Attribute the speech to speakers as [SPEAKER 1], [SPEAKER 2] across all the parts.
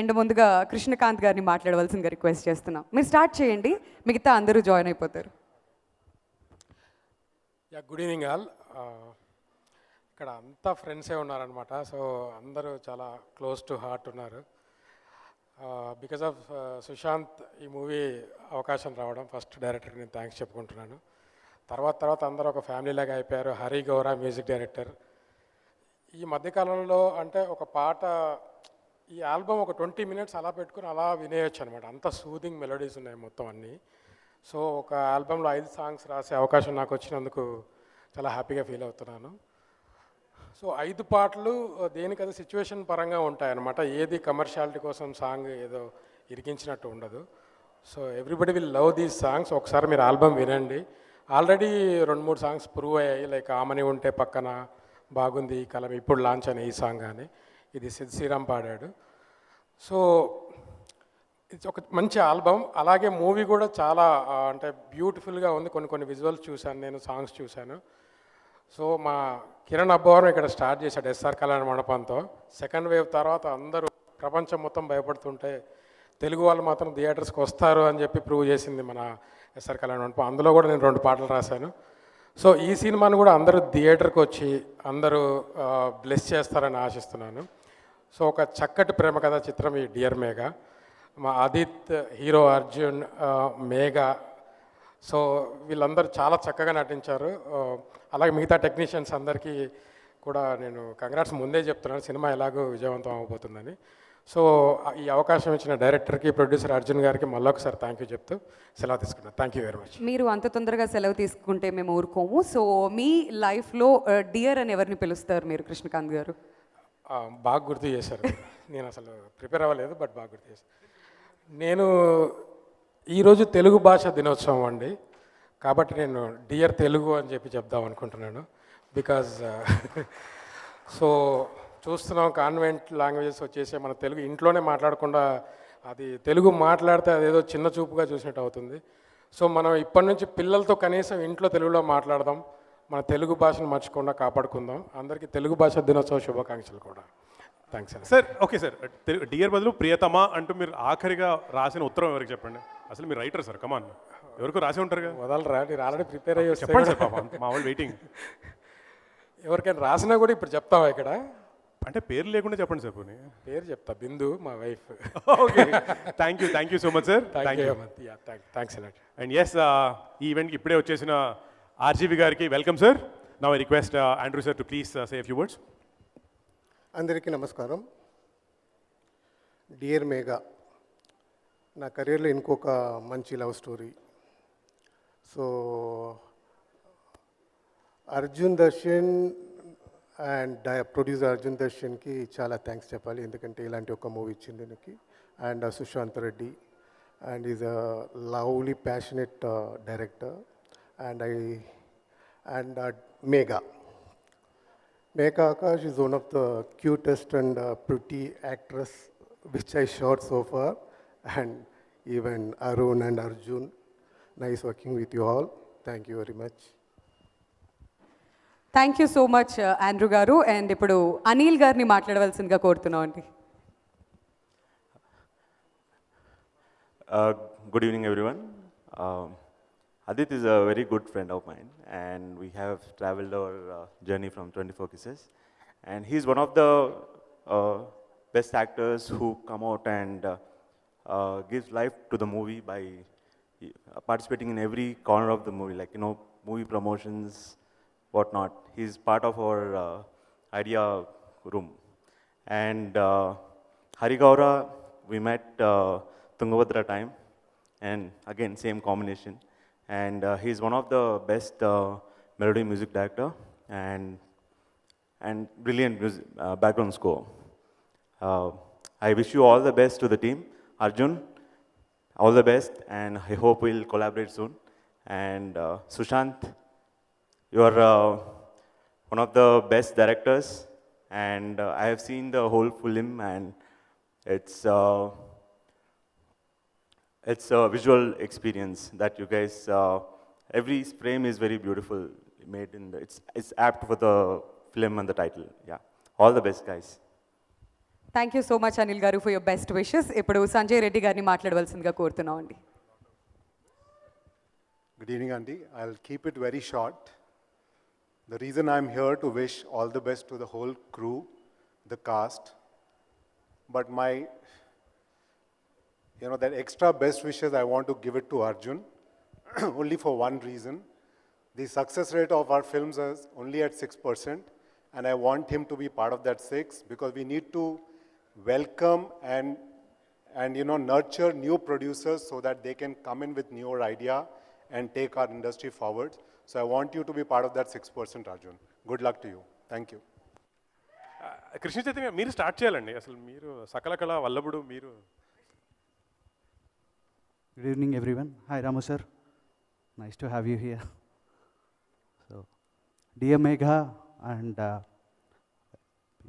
[SPEAKER 1] And ముందుగా కృష్ణకాంత్ గారిని మాట్లాడవలసిందిగా రిక్వెస్ట్ చేస్తున్నాం. మీరు స్టార్ట్ చేయండి, మిగతా అందరూ జాయిన్ అయిపోతారు.
[SPEAKER 2] Good evening all. ఇక్కడ అంతా ఫ్రెండ్సే ఉన్నారనమాట. సో అందరూ చాలా క్లోజ్ టు హార్ట్ ఉన్నారు. బికాజ్ ఆఫ్ సుశాంత్ ఈ మూవీ అవకాశం రావడం ఫస్ట్ డైరెక్టర్కి నేను థ్యాంక్స్ చెప్పుకుంటున్నాను. తర్వాత అందరూ ఒక ఫ్యామిలీ లాగా అయిపోయారు. Hari Gaura music director. ఈ మధ్యకాలంలో అంటే ఒక పాట, ఈ ఆల్బమ్ ఒక 20 minutes అలా పెట్టుకుని అలా వినేయచ్చు అనమాట. అంత సూదింగ్ మెలోడీస్ ఉన్నాయి మొత్తం అన్నీ. సో ఒక ఆల్బంలో 5 songs రాసే అవకాశం నాకు వచ్చినందుకు చాలా హ్యాపీగా ఫీల్ అవుతున్నాను. సో 5 పాటలు దేనికది సిచ్యువేషన్ పరంగా ఉంటాయన్నమాట. ఏది కమర్షియాలిటీ కోసం సాంగ్ ఏదో ఇరికించినట్టు ఉండదు. So everybody will love these songs. ఒకసారి మీరు ఆల్బమ్ వినండి. ఆల్రెడీ 2-3 songs ప్రూవ్ అయ్యాయి. లైక్ ఆమని ఉంటే పక్కన, బాగుంది ఈ కలం, ఇప్పుడు లాంచ్ అయిన ఈ సాంగ్ అని, ఇది సిద్ శ్రీరామ్ పాడాడు. సో ఇది ఒక మంచి ఆల్బమ్. అలాగే మూవీ కూడా చాలా అంటే బ్యూటిఫుల్గా ఉంది. కొన్ని విజువల్స్ చూశాను నేను, సాంగ్స్ చూశాను. సో మా కిరణ్ అబ్బవరం ఇక్కడ స్టార్ట్ చేశాడు ఎస్ఆర్ కళ్యాణ మండపంతో. సెకండ్ వేవ్ తర్వాత అందరూ ప్రపంచం మొత్తం భయపడుతుంటే తెలుగు వాళ్ళు మాత్రం థియేటర్స్కి వస్తారు అని చెప్పి ప్రూవ్ చేసింది మన ఎస్ఆర్ కళ్యాణ మండపం. అందులో కూడా నేను 2 పాటలు రాశాను. సో ఈ సినిమాను కూడా అందరూ థియేటర్కి వచ్చి అందరూ బ్లెస్ చేస్తారని ఆశిస్తున్నాను. సో ఒక చక్కటి ప్రేమ కథా చిత్రం ఈ డియర్ మేఘా. మా ఆదిత్, హీరో అర్జున్, మేఘా, సో వీళ్ళందరూ చాలా చక్కగా నటించారు. అలాగే మిగతా టెక్నీషియన్స్ అందరికీ కూడా నేను కంగ్రాట్స్ ముందే చెప్తున్నాను, సినిమా ఎలాగో విజయవంతం అవబోతుందని. సో ఈ అవకాశం ఇచ్చిన డైరెక్టర్కి, ప్రొడ్యూసర్ అర్జున్ గారికి మళ్ళొకసారి థ్యాంక్ యూ చెప్తూ సెలవు తీసుకున్నాను. Thank you very much.
[SPEAKER 1] మీరు అంత తొందరగా సెలవు తీసుకుంటే మేము ఊరుకోము. సో మీ లైఫ్లో డియర్ అని ఎవరిని పిలుస్తారు మీరు, కృష్ణకాంత్ గారు?
[SPEAKER 2] బాగా గుర్తు చేశారు. నేను అసలు ప్రిపేర్ అవ్వలేదు, బట్ బాగా గుర్తు చేశారు. నేను ఈరోజు తెలుగు భాష దినోత్సవం అండి, కాబట్టి నేను డియర్ తెలుగు అని చెప్పి చెప్దాం అనుకుంటున్నాను. బికాజ్ సో చూస్తున్నాం కాన్వెంట్ లాంగ్వేజెస్ వచ్చేసి మన తెలుగు ఇంట్లోనే మాట్లాడకుండా అది తెలుగు మాట్లాడితే అదేదో చిన్న చూపుగా చూసినట్టు అవుతుంది. సో మనం ఇప్పటి నుంచి పిల్లలతో కనీసం ఇంట్లో తెలుగులో మాట్లాడదాం, మన తెలుగు భాషను మర్చిపోకుండా కాపాడుకుందాం. అందరికీ తెలుగు భాష దినోత్సవ శుభాకాంక్షలు కూడా. Thanks
[SPEAKER 3] sir. Okay sir, dear బదులు ప్రియతమా అంటూ మీరు ఆఖరిగా రాసిన ఉత్తరం ఎవరికి చెప్పండి? అసలు మీరు రైటర్ సార్, కమాన్, ఎవరికో రాసి ఉంటారు కదా.
[SPEAKER 2] వదలరా, మీరు ఆల్రెడీ ప్రిపేర్ అయ్యి
[SPEAKER 3] చెప్పండి సార్, పాప మా వాళ్ళు వెయిటింగ్.
[SPEAKER 2] ఎవరికైనా రాసినా కూడా ఇప్పుడు చెప్తావా ఇక్కడ?
[SPEAKER 3] అంటే పేరు లేకుండా చెప్పండి సార్. పోనీ
[SPEAKER 2] పేరు చెప్తా, బిందు మా wife.
[SPEAKER 3] Okay, thank you so much sir.
[SPEAKER 2] Thanks a lot.
[SPEAKER 3] And yes, ఈ ఈవెంట్కి ఇప్పుడే వచ్చేసిన ఆర్జీవి గారికి welcome sir. Now I request Andrew sir to please say a few words.
[SPEAKER 4] అందరికీ నమస్కారం. డియర్ మేఘా నా కెరీర్లో ఇంకొక మంచి love story. So Arjun Darshan and producer Arjun దర్శన్కి చాలా థ్యాంక్స్ చెప్పాలి, ఎందుకంటే ఇలాంటి ఒక మూవీ ఇచ్చింది నాకు. And Sushanth Reddy, and is a lovely passionate director. And Megha Akash is one of the cutest and pretty actress which I shot so far, and even Arun and Arjun. Nice working with you all. Thank you very much.
[SPEAKER 1] Thank you so much Andrew గారు. And ఇప్పుడు అనిల్ గారిని మాట్లాడవలసిందిగా కోరుతున్నాం అండి.
[SPEAKER 5] Good evening everyone. Adit is a very good friend of mine, and we have traveled our journey from 24 Kisses, and he's one of the best actors who come out and gives life to the movie by participating in every corner of the movie, like, you know, movie promotions, whatnot. He's part of our idea room. And Hari Gaura, we met Tungabhadra time, and again same combination. And he's one of the best melody music director and brilliant music, background score. I wish you all the best to the team. Arjun, all the best, and I hope we'll collaborate soon. And Sushant, you are one of the best directors, and I have seen the whole film, and it's a visual experience that you guys, every frame is very beautiful made it's apt for the film and the title. Yeah, all the best guys.
[SPEAKER 1] Thank you so much Anil గారు for your best wishes. ఇప్పుడు సంజయ్ రెడ్డి గారిని మాట్లాడవలసిందిగా కోరుతున్నాం అండి.
[SPEAKER 4] Good evening, Andy. I'll keep it very short. The reason I'm here to wish all the best to the whole crew, the cast, but that extra best wishes I want to give it to Arjun, only for one reason. The success rate of our films is only at 6%, and I want him to be part of that 6 because we need to welcome and nurture new producers so that they can come in with newer idea and take our industry forward. So I want you to be part of that 6%, Arjun. Good luck to you. Thank you.
[SPEAKER 3] Krishna Chaitanya మీరు start చేయాలండి. అసలు మీరు సకల కళ వల్లభుడు మీరు.
[SPEAKER 6] Good evening, everyone. Hi, Ramu sir. Nice to have you here. So, dear Megha, and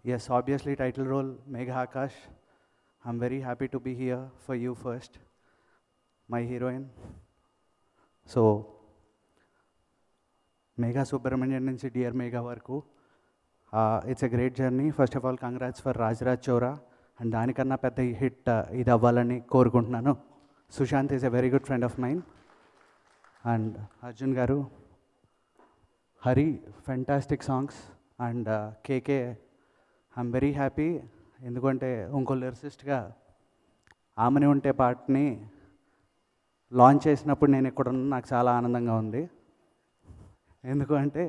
[SPEAKER 6] yes, obviously title role Megha Akash. I'm very happy to be here for you first, my heroine. So, Megha Subramanian nunchi Dear Megha varaku. It's a great journey. First of all, congrats for Rajraj Chora. And దానికన్నా పెద్ద hit ఇది అవ్వాలని కోరుకుంటున్నాను. Sushanth is a very good friend of mine. And Arjun garu, Hari, fantastic songs. And KK, I'm very happy. ఎందుకంటే ఇంకో లిరిసిస్ట్గా ఆమెని ఉంటే పాటని లాంచ్ చేసినప్పుడు నేను ఇక్కడ ఉన్న నాకు చాలా ఆనందంగా ఉంది. ఎందుకంటే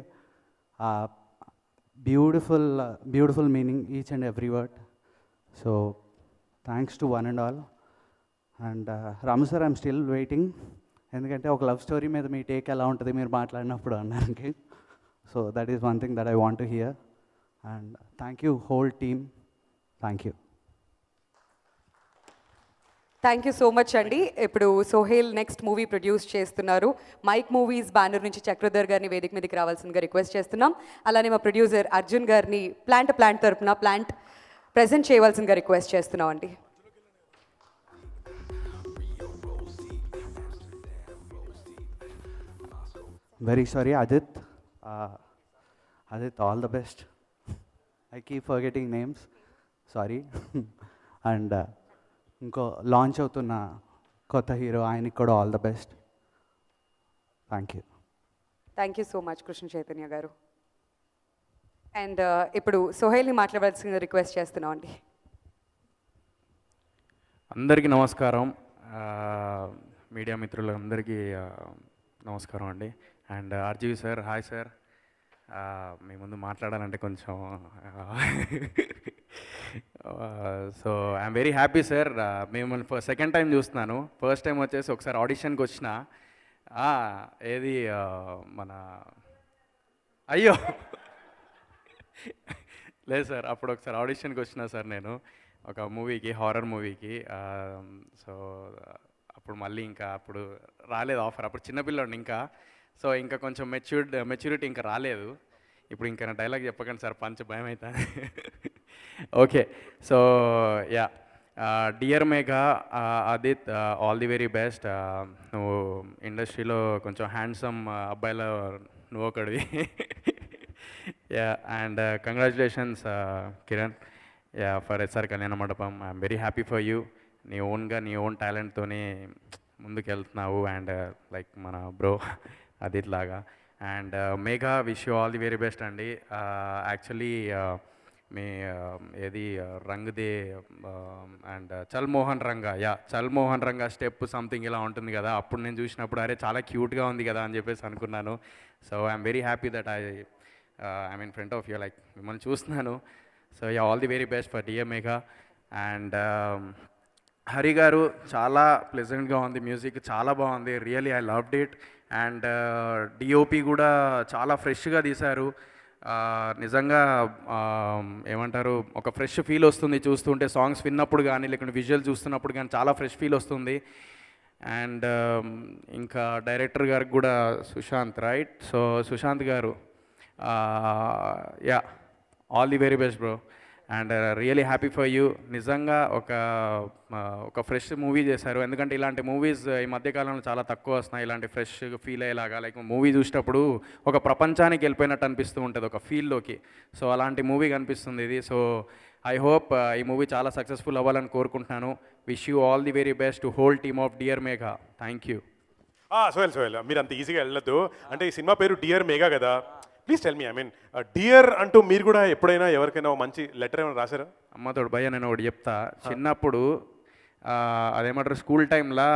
[SPEAKER 6] beautiful meaning each and every word. So thanks to one and all. And Ramu sir, I'm still waiting. ఎందుకంటే ఒక లవ్ స్టోరీ మీద మీ టేక్ ఎలా ఉంటుంది మీరు మాట్లాడినప్పుడు అన్నానికి. So that is one thing that I want to hear. And thank you whole team. Thank you.
[SPEAKER 1] Thank you so much అండి. ఇప్పుడు సోహేల్ నెక్స్ట్ మూవీ ప్రొడ్యూస్ చేస్తున్నారు. మైక్ మూవీస్ బ్యానర్ నుంచి చక్రధర్ గారిని వేదిక మీదకి రావాల్సిందిగా రిక్వెస్ట్ చేస్తున్నాం. అలానే మా ప్రొడ్యూసర్ అర్జున్ గారిని ప్లాంట్ తరపున ప్లాంట్ ప్రెజెంట్ చేయవలసిందిగా రిక్వెస్ట్ చేస్తున్నాం అండి.
[SPEAKER 6] Very sorry, Adit. Adit, all the best. I keep forgetting names. Sorry. And ఇంకో లాంచ్ అవుతున్న కొత్త హీరో, ఆయనకి కూడా all the best. Thank you.
[SPEAKER 1] Thank you so much Krishna Chaitanya గారు. అండ్ ఇప్పుడు సోహేల్ని మాట్లాడవలసిందిగా రిక్వెస్ట్ చేస్తున్నాం అండి.
[SPEAKER 7] అందరికీ నమస్కారం. మీడియా మిత్రులందరికీ నమస్కారం అండి. And RGV sir, hi sir. మీ ముందు మాట్లాడాలంటే కొంచెం so I'm very happy sir. మిమ్మల్ని సెకండ్ టైం చూస్తున్నాను. ఫస్ట్ టైం వచ్చేసి ఒకసారి ఆడిషన్కి వచ్చిన, ఏది మన అయ్యో లేదు సార్, అప్పుడు ఒకసారి ఆడిషన్కి వచ్చిన సార్ నేను ఒక మూవీకి, హారర్ మూవీకి. సో అప్పుడు మళ్ళీ ఇంకా అప్పుడు రాలేదు ఆఫర్. అప్పుడు చిన్నపిల్లండి ఇంకా. సో ఇంకా కొంచెం మెచ్యూరిటీ ఇంకా రాలేదు. ఇప్పుడు ఇంకా నా డైలాగ్ చెప్పకండి సార్, పంచ భయం అవుతుంది. Okay, so yeah, dear Megha, Adith, all the very best. నువ్వు ఇండస్ట్రీలో కొంచెం హ్యాండ్సమ్ అబ్బాయిలో నువ్వు ఒకడివి. Yeah, and congratulations Kiran, yeah, for SR Kalyana Mandapam. I'm very happy for you. నీ ఓన్ టాలెంట్తోనే ముందుకు వెళ్తున్నావు. అండ్ లైక్ మన బ్రో అదిత్ లాగా. And Megha, wish you all the very best అండి. యాక్చువల్లీ మీ ఏది రంగ్దే అండ్ చల్ మోహన్ రంగా స్టెప్ సంథింగ్ ఇలా ఉంటుంది కదా. అప్పుడు నేను చూసినప్పుడు అరే చాలా క్యూట్గా ఉంది కదా అని చెప్పేసి అనుకున్నాను. So I'm very happy that I'm in front of you, like మిమ్మల్ని చూస్తున్నాను. So yeah, all the very best for dear Megha. And Hari గారు, చాలా ప్లెజెంట్గా ఉంది, మ్యూజిక్ చాలా బాగుంది, really I loved it. And DOP కూడా చాలా ఫ్రెష్గా తీశారు. నిజంగా ఏమంటారు, ఒక ఫ్రెష్ ఫీల్ వస్తుంది చూస్తుంటే, సాంగ్స్ విన్నప్పుడు కానీ లేకుంటే విజువల్ చూస్తున్నప్పుడు కానీ చాలా ఫ్రెష్ ఫీల్ వస్తుంది. అండ్ ఇంకా డైరెక్టర్ గారికి కూడా సుశాంత్, రైట్? సో సుశాంత్ గారు, yeah, all the very best bro. And really happy for you. నిజంగా ఒక ఫ్రెష్ మూవీ చేశారు. ఎందుకంటే ఇలాంటి మూవీస్ ఈ మధ్యకాలంలో చాలా తక్కువ వస్తున్నాయి, ఇలాంటి ఫ్రెష్ ఫీల్ అయ్యేలాగా. లైక్ మూవీ చూసేటప్పుడు ఒక ప్రపంచానికి వెళ్ళిపోయినట్టు అనిపిస్తూ ఉంటుంది, ఒక ఫీల్లోకి. సో అలాంటి మూవీ కనిపిస్తుంది ఇది. సో ఐ హోప్ ఈ మూవీ చాలా సక్సెస్ఫుల్ అవ్వాలని కోరుకుంటున్నాను. Wish you all the very best to whole team of dear Megha. Thank you.
[SPEAKER 3] Sohel మీరు అంత ఈజీగా వెళ్ళొద్దు. అంటే ఈ సినిమా పేరు డియర్ మేఘా కదా, please tell me, I mean dear అంటూ మీరు కూడా ఎప్పుడైనా ఎవరికైనా ఒక మంచి లెటర్ ఏమైనా రాశారా?
[SPEAKER 7] అమ్మతోడు భయ్య నేను ఒకటి చెప్తా. చిన్నప్పుడు అదేమంటారు స్కూల్ టైంలో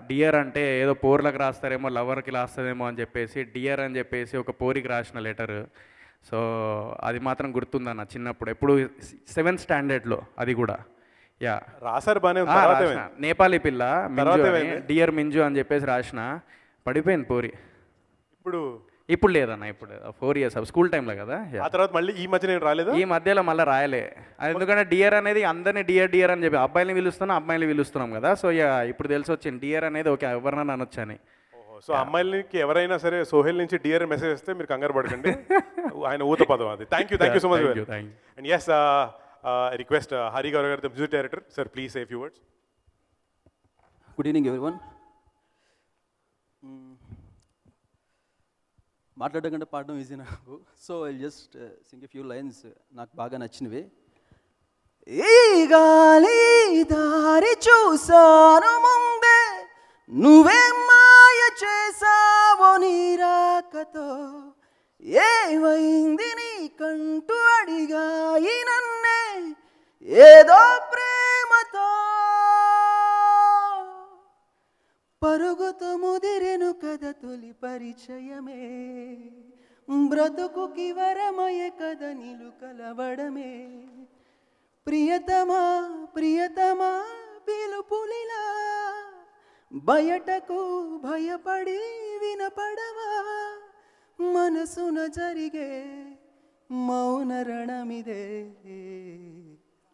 [SPEAKER 7] డియర్ అంటే ఏదో పోర్లకు రాస్తారేమో, లవర్కి రాస్తారేమో అని చెప్పేసి డియర్ అని చెప్పేసి ఒక పోరికి రాసిన లెటర్. సో అది మాత్రం గుర్తుందన్న చిన్నప్పుడు, ఎప్పుడు 7th స్టాండర్డ్లో అది కూడా. యా
[SPEAKER 3] రాశారు బాగానే
[SPEAKER 7] రాసిన. నేపాలీ పిల్ల డియర్ మింజు అని చెప్పేసి రాసిన, పడిపోయింది పోరి. ఇప్పుడు లేదన్న, ఇప్పుడు 4 years స్కూల్ టైంలో కదా.
[SPEAKER 3] ఆ తర్వాత మళ్ళీ ఈ మధ్య నేను రాలేదు,
[SPEAKER 7] ఈ మధ్యలో మళ్ళీ రాయలే. అది ఎందుకంటే డియర్ అనేది అందరినీ డియర్ డియర్ అని చెప్పి అబ్బాయిని పిలుస్తున్నాం, అమ్మాయిని పిలుస్తున్నాం కదా. సో ఇప్పుడు తెలిసి వచ్చింది డియర్ అనేది ఓకే ఎవరినైనా అనొచ్చని.
[SPEAKER 3] సో అమ్మాయిలకి ఎవరైనా సరే సోహెల్ నుంచి డియర్ మెసేజ్ వస్తే మీరు కంగారు పడకండి, ఆయన ఊత పదం అది. Thank you so much. And yes request Hari Gaurav garu, the music director, sir please say few words.
[SPEAKER 8] Good evening everyone. మాట్లాడడం కంటే పాడడం ఈజీ నాకు. So I just sing a few lines నాకు బాగా నచ్చినవి. ఈ గాలి దారి చూసాను ముందే, నువ్వే మాయ చేసావో నీ రాకతో, ఏమైంది నీకంటూ అడిగాయి నన్నే ఏదో ప్రేమతో, పరుగుతో ముదిరెను కథ తొలి పరిచయమే, బ్రతుకుకి వరమయ కథ నిలు కలవడమే, ప్రియతమా ప్రియతమా పిలుపులిలా బయటకు భయపడి వినపడవా, మనసున జరిగే మౌన రణమిదే.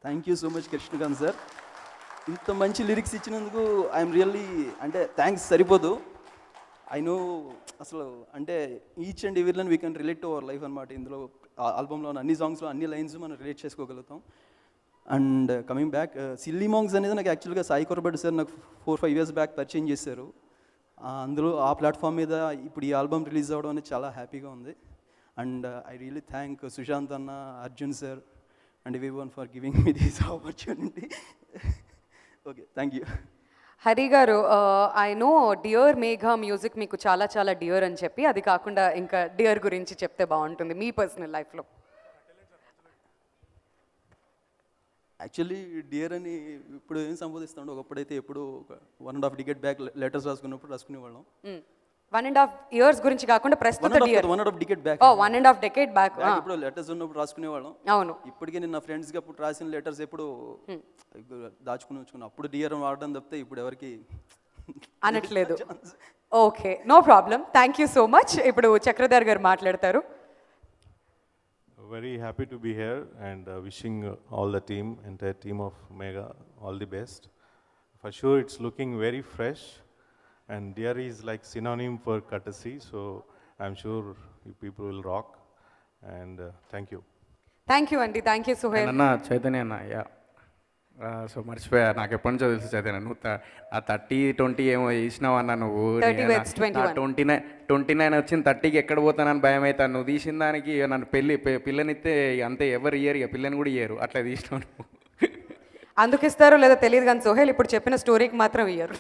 [SPEAKER 8] Thank you so much Krishnakanth sir, ఇంత మంచి లిరిక్స్ ఇచ్చినందుకు ఐఎమ్ రియల్లీ, అంటే థ్యాంక్స్ సరిపోదు. ఐ నో అసలు అంటే each and every line we can relate to our life అనమాట. ఇందులో ఆల్బంలో అన్ని సాంగ్స్లో అన్ని లైన్స్ మనం రిలేట్ చేసుకోగలుగుతాం. అండ్ కమింగ్ బ్యాక్, సిల్లీ మాంగ్స్ అనేది నాకు యాక్చువల్గా సాయి కొరబెడ్డి సార్ నాకు 4-5 years బ్యాక్ పరిచయం చేశారు. అందులో ఆ ప్లాట్ఫామ్ మీద ఇప్పుడు ఈ ఆల్బమ్ రిలీజ్ అవ్వడం అనేది చాలా హ్యాపీగా ఉంది. And I really thank Sushanth అన్న, Arjun sir and everyone for giving me this opportunity. Okay, thank you.
[SPEAKER 1] Hari garu, I know dear Megha music మీకు చాలా చాలా డియర్ అని చెప్పి, అది కాకుండా ఇంకా డియర్ గురించి చెప్తే బాగుంటుంది మీ పర్సనల్ లైఫ్లో.
[SPEAKER 8] యాక్చువల్లీ డియర్ అని ఇప్పుడు ఏం సంబోధిస్తాడు, ఒకప్పుడైతే ఎప్పుడు 1.5 decade బ్యాక్ లెటర్స్ రాసుకున్నప్పుడు రాసుకునేవాళ్ళం.
[SPEAKER 1] 1.5 years గురించి కాకుండా ప్రస్తుత dear
[SPEAKER 8] 1.5 decade back,
[SPEAKER 1] 1.5 decade back
[SPEAKER 8] ఇప్పుడు లెటర్స్ ఉన్నప్పుడు రాసుకునేవాళ్ళం.
[SPEAKER 1] అవును.
[SPEAKER 8] ఇప్పటికే నేను నా ఫ్రెండ్స్కి అప్పుడు రాసిన లెటర్స్ ఎప్పుడు దాచుకుని ఉంచుకున్నాను. అప్పుడు డియర్ వాడడం తప్పితే ఇప్పుడు ఎవరికి
[SPEAKER 1] అనట్లేదు. Okay, no problem. Thank you so much. ఇప్పుడు చక్రధర్ గారు మాట్లాడతారు.
[SPEAKER 9] Very happy to be here and wishing all the team, entire team of Mega, all the best. For sure, it's looking very fresh, and Dear is like synonym for courtesy, so I'm sure you people will rock. And thank you.
[SPEAKER 1] Thank you అండి. Thank you Suhail.
[SPEAKER 7] అన్న చైతన్య అన్న, yeah. So మర్చిపోయా, నాకు ఎప్పటి నుంచో తెలుసు చైతన్య, నువ్వు ఆ 30-20 ఏమో చేసినావు అన్న నువ్వు. 29 వచ్చింది, 30కి ఎక్కడ పోతానని భయం అవుతాను. నువ్వు తీసిన దానికి నన్ను పిల్లనిస్తే అంతే, ఎవరు ఇయ్యరు, ఇక పిల్లని కూడా ఇయ్యరు, అట్లా తీసినావు నువ్వు.
[SPEAKER 1] అందుకు ఇస్తారో లేదో తెలియదు కానీ సోహెల్ ఇప్పుడు చెప్పిన స్టోరీకి మాత్రం ఇయ్యరు.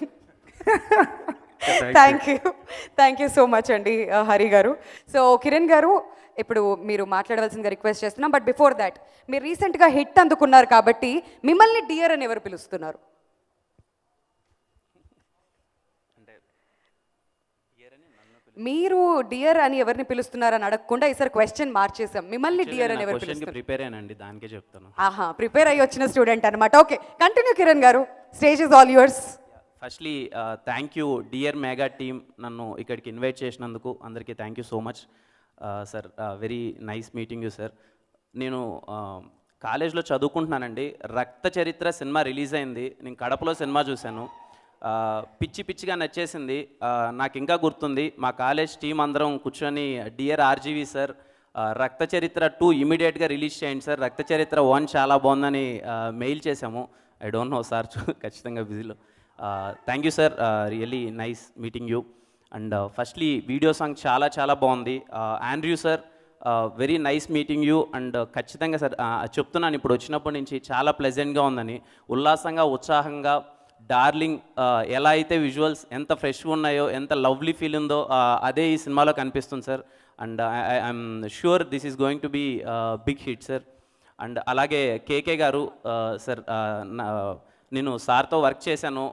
[SPEAKER 1] థ్యాంక్ యూ సో మచ్ అండి హరి గారు. సో కిరణ్ గారు, ఇప్పుడు మీరు మాట్లాడవలసిందిగా రిక్వెస్ట్ చేస్తున్నాం. బట్ బిఫోర్ దాట్, మీరు రీసెంట్గా హిట్ అందుకున్నారు కాబట్టి మిమ్మల్ని డియర్ అని ఎవరు పిలుస్తున్నారు? మీరు డియర్ అని ఎవరిని పిలుస్తున్నారని అడగకుండా ఈసారి క్వశ్చన్ మార్చేసాం. మిమ్మల్ని డియర్ అని ఎవరు పిలుస్తారు?
[SPEAKER 10] ప్రిపేర్ అయ్యానండి, దానికే చెప్తాను.
[SPEAKER 1] ఆహా, ప్రిపేర్ అయ్యి వచ్చిన స్టూడెంట్ అనమాట. ఓకే, కంటిన్యూ కిరణ్ గారు, stage is all yours.
[SPEAKER 10] Firstly thank you dear mega team, నన్ను ఇక్కడికి ఇన్వైట్ చేసినందుకు అందరికీ thank you so much sir. Very nice meeting you sir. నేను కాలేజ్లో చదువుకుంటున్నానండి. రక్త చరిత్ర సినిమా రిలీజ్ అయింది, నేను కడపలో సినిమా చూశాను. పిచ్చిగా నచ్చేసింది. నాకు ఇంకా గుర్తుంది, మా కాలేజ్ టీం అందరం కూర్చొని డియర్ ఆర్జీవి సార్, రక్త చరిత్ర 2 ఇమీడియట్గా రిలీజ్ చేయండి సార్, రక్త చరిత్ర 1 చాలా బాగుందని మెయిల్ చేశాము. ఐ డోంట్ నో సార్, ఖచ్చితంగా బిజీలో. Thank you sir, really nice meeting you. And firstly video song చాలా చాలా బాగుంది. Andrew sir, very nice meeting you. And ఖచ్చితంగా సార్ చెప్తున్నాను, ఇప్పుడు వచ్చినప్పటి నుంచి చాలా ప్లెజెంట్గా ఉందని, ఉల్లాసంగా ఉత్సాహంగా. డార్లింగ్ ఎలా అయితే విజువల్స్ ఎంత ఫ్రెష్గా ఉన్నాయో, ఎంత లవ్లీ ఫీల్ ఉందో అదే ఈ సినిమాలో కనిపిస్తుంది sir. And I'm sure this is going to be big hit sir. And అలాగే కేకే గారు సార్, నేను సార్తో వర్క్ చేశాను,